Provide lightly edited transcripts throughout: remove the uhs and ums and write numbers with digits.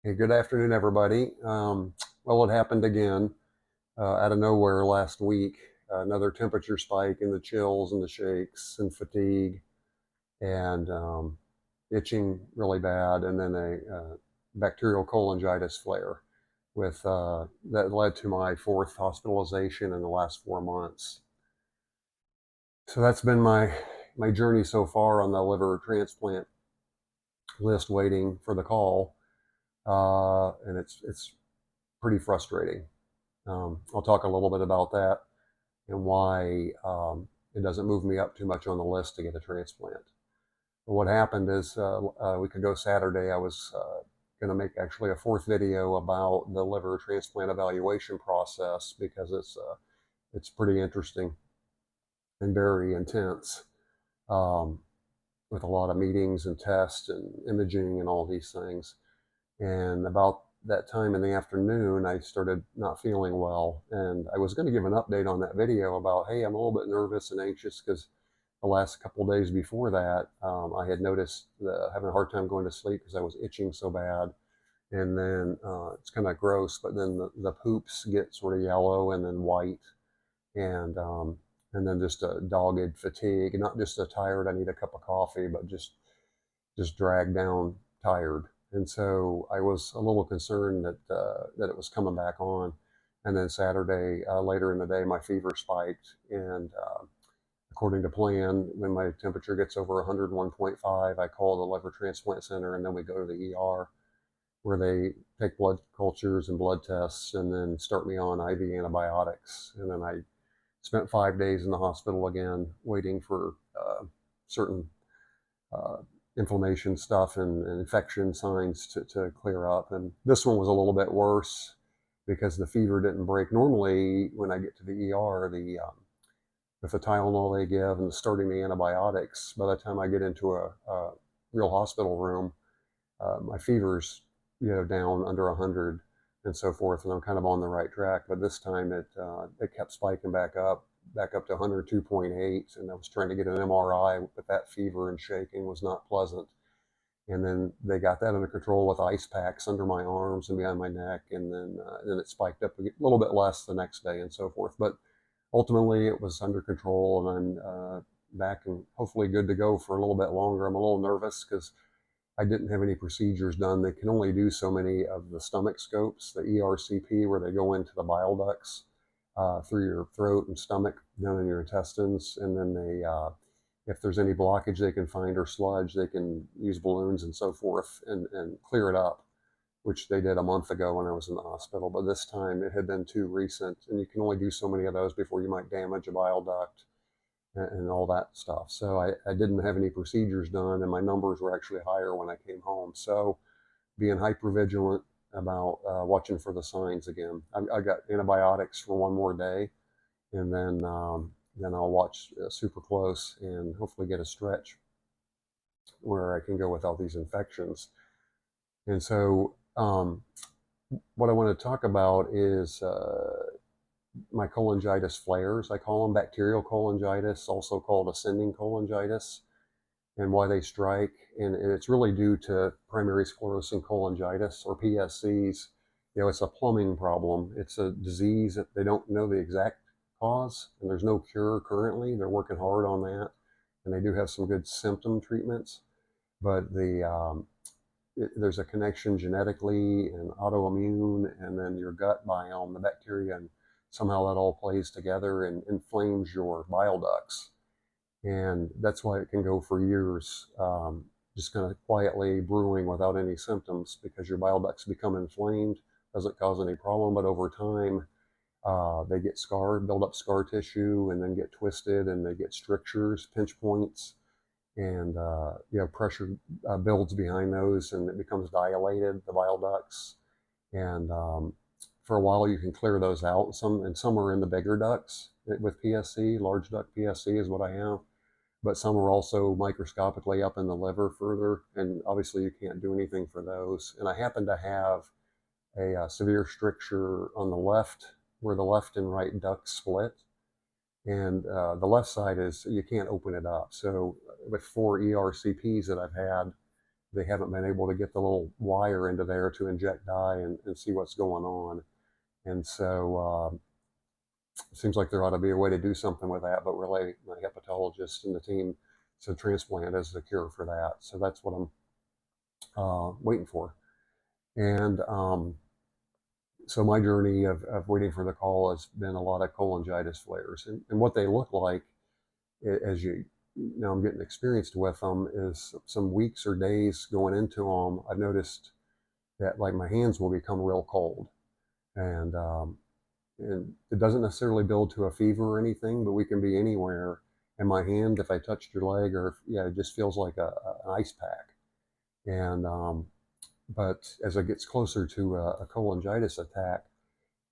Hey, good afternoon, everybody. Well, it happened again out of nowhere last week. Another temperature spike and the chills and the shakes and fatigue and itching really bad, and then a bacterial cholangitis flare with that led to my fourth hospitalization in the last 4 months. So that's been my journey so far on the liver transplant list, waiting for the call, and it's pretty frustrating. I'll talk a little bit about that and why it doesn't move me up too much on the list to get a transplant. But what happened is a week ago Saturday, I was going to make actually a fourth video about the liver transplant evaluation process because it's pretty interesting and very intense, um, with a lot of meetings and tests and imaging and all these things. And about that time in the afternoon, I started not feeling well. And I was going to give an update on that video about, hey, I'm a little bit nervous and anxious because the last couple of days before that, I had noticed having a hard time going to sleep because I was itching so bad. And then it's kind of gross, but then the poops get sort of yellow and then white. And then just a dogged fatigue, and not just a tired, I need a cup of coffee, but just dragged down, tired. And so I was a little concerned that it was coming back on. And then Saturday, later in the day, my fever spiked, and according to plan, when my temperature gets over 101.5, I call the liver transplant center, and then we go to the ER where they take blood cultures and blood tests, and then start me on IV antibiotics. And then I spent 5 days in the hospital again, waiting for certain uh, inflammation stuff and infection signs to clear up. And this one was a little bit worse because the fever didn't break. Normally, when I get to the ER, with the Tylenol they give and starting the antibiotics, by the time I get into a real hospital room, my fever's down under 100 and so forth, and I'm kind of on the right track. But this time it kept spiking back up to 102.8, and I was trying to get an MRI, but that fever and shaking was not pleasant. And then they got that under control with ice packs under my arms and behind my neck, and then it spiked up a little bit less the next day and so forth. But ultimately, it was under control, and I'm back and hopefully good to go for a little bit longer. I'm a little nervous because I didn't have any procedures done. They can only do so many of the stomach scopes, the ERCP, where they go into the bile ducts through your throat and stomach, down in your intestines, and then if there's any blockage they can find or sludge, they can use balloons and so forth and clear it up, which they did a month ago when I was in the hospital. But this time it had been too recent, and you can only do so many of those before you might damage a bile duct and all that stuff. So I didn't have any procedures done, and my numbers were actually higher when I came home. So being hyper vigilant about watching for the signs again. I got antibiotics for one more day, and then I'll watch super close and hopefully get a stretch where I can go without these infections. And so what I want to talk about is my cholangitis flares. I call them bacterial cholangitis, also called ascending cholangitis, and why they strike. And it's really due to primary sclerosing cholangitis, or PSCs. It's a plumbing problem. It's a disease that they don't know the exact cause, and there's no cure currently. They're working hard on that, and they do have some good symptom treatments. But there's a connection genetically and autoimmune, and then your gut biome, the bacteria, and somehow that all plays together and inflames your bile ducts. And that's why it can go for years, just kind of quietly brewing without any symptoms, because your bile ducts become inflamed. Doesn't cause any problem, but over time they get scarred, build up scar tissue, and then get twisted, and they get strictures, pinch points, and pressure builds behind those, and it becomes dilated, the bile ducts. And for a while you can clear those out. Some are in the bigger ducts with PSC. Large duct PSC is what I have, but some are also microscopically up in the liver further, and obviously you can't do anything for those. And I happen to have a severe stricture on the left, where the left and right ducts split, and the left side is, you can't open it up. So with 4 ERCPs that I've had, they haven't been able to get the little wire into there to inject dye and see what's going on. And so it seems like there ought to be a way to do something with that, but really my hepatologist and the team said transplant is the cure for that. So that's what I'm waiting for. And so my journey of waiting for the call has been a lot of cholangitis flares. And what they look like, as you now I'm getting experienced with them, is some weeks or days going into them, I've noticed that like my hands will become real cold. And it doesn't necessarily build to a fever or anything, but we can be anywhere. And my hand, if I touched your leg, or yeah, it just feels like an ice pack. And but as it gets closer to a cholangitis attack,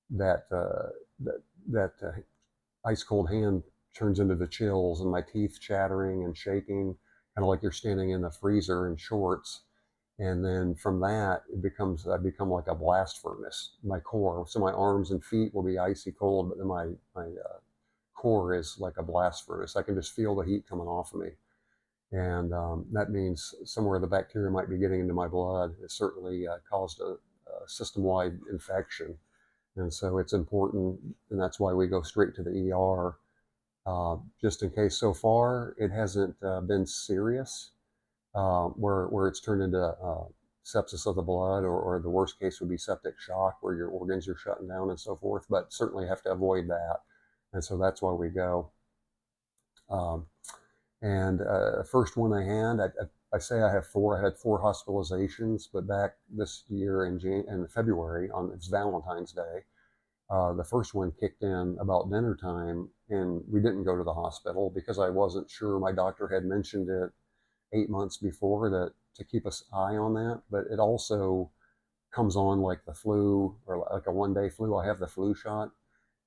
that that that ice cold hand turns into the chills and my teeth chattering and shaking, kind of like you're standing in the freezer in shorts. And then from that, I become like a blast furnace. My core, so my arms and feet will be icy cold, but then my core is like a blast furnace. I can just feel the heat coming off of me, and that means somewhere the bacteria might be getting into my blood. It certainly caused a system-wide infection, and so it's important, and that's why we go straight to the ER, just in case. So far, it hasn't been serious, where it's turned into sepsis of the blood, or the worst case would be septic shock, where your organs are shutting down and so forth. But certainly have to avoid that, and so that's why we go. Um, and first one I had, I say I have four. I had four hospitalizations, but back this year in February, on it's Valentine's Day, the first one kicked in about dinner time, and we didn't go to the hospital because I wasn't sure. My doctor had mentioned it 8 months before, that to keep us eye on that, but it also comes on like the flu, or like a 1 day flu. I have the flu shot,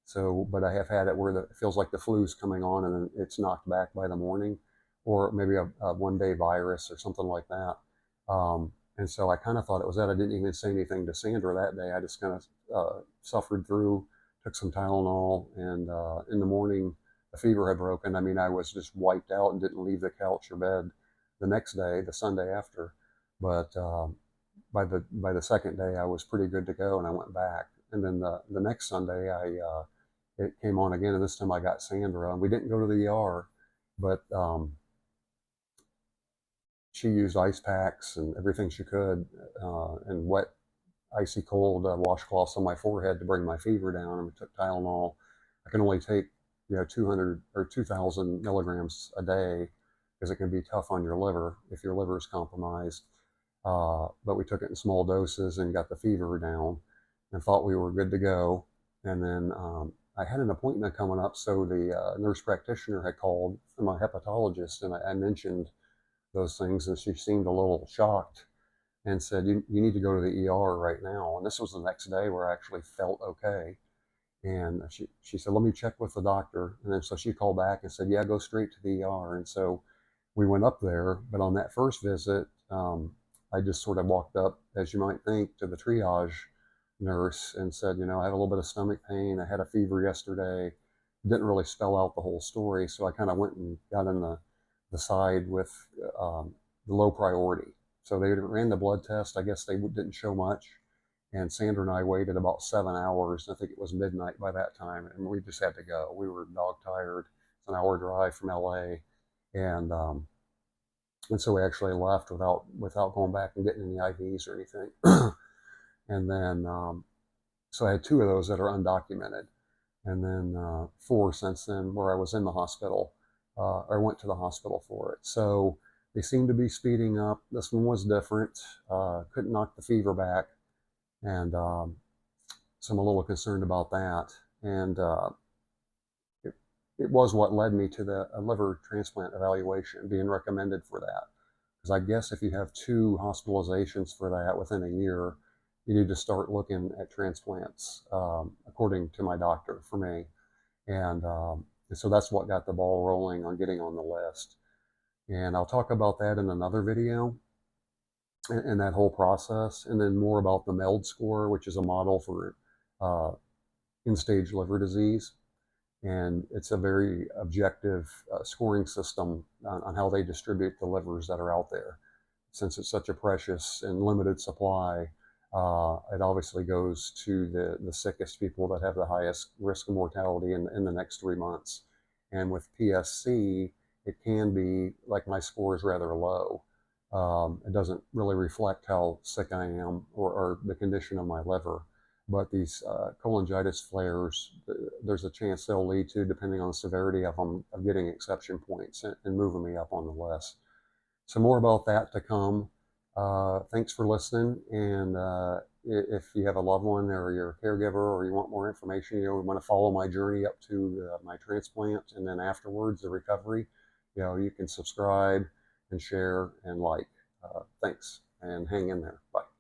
so but I have had it where it feels like the flu's coming on and then it's knocked back by the morning, or maybe a 1 day virus or something like that. And so I kind of thought it was that. I didn't even say anything to Sandra that day. I just kind of suffered through, took some Tylenol, and in the morning the fever had broken. I mean, I was just wiped out and didn't leave the couch or bed the next day, the Sunday after. But by the second day, I was pretty good to go, and I went back. And then the next Sunday, it came on again, and this time I got Sandra. And we didn't go to the ER, but she used ice packs and everything she could, and wet, icy cold washcloths on my forehead to bring my fever down. And we took Tylenol. I can only take 200 or 2,000 milligrams a day, because it can be tough on your liver if your liver is compromised. But we took it in small doses and got the fever down and thought we were good to go. And then I had an appointment coming up, so the nurse practitioner had called for my hepatologist, and I mentioned those things, and she seemed a little shocked and said, you need to go to the ER right now. And this was the next day where I actually felt okay. And she said, let me check with the doctor. And then so she called back and said, yeah, go straight to the ER. And so we went up there. But on that first visit, I just sort of walked up, as you might think, to the triage nurse and said, I have a little bit of stomach pain. I had a fever yesterday. Didn't really spell out the whole story. So I kind of went and got in the side with the low priority. So they ran the blood test. I guess they didn't show much. And Sandra and I waited about 7 hours. I think it was midnight by that time, and we just had to go. We were dog tired. It's an hour drive from LA, and so we actually left without going back and getting any IVs or anything. And then so I had two of those that are undocumented, and then four since then where I was in the hospital. I went to the hospital for it. So they seem to be speeding up. This one was different. Couldn't knock the fever back. And so I'm a little concerned about that. And it was what led me to the liver transplant evaluation, being recommended for that. Because I guess if you have 2 hospitalizations for that within a year, you need to start looking at transplants, according to my doctor, for me. And so that's what got the ball rolling on getting on the list. And I'll talk about that in another video, and that whole process, and then more about the MELD score, which is a model for end-stage liver disease. And it's a very objective scoring system on how they distribute the livers that are out there. since it's such a precious and limited supply, it obviously goes to the sickest people that have the highest risk of mortality in the next 3 months. And with PSC, it can be like my score is rather low. It doesn't really reflect how sick I am or the condition of my liver. But these cholangitis flares, there's a chance they'll lead to, depending on the severity of them, of getting exception points and moving me up on the list. So more about that to come. Thanks for listening. And if you have a loved one or you're a caregiver or you want more information, we want to follow my journey up to my transplant and then afterwards the recovery, you can subscribe and share and like. Thanks and hang in there. Bye.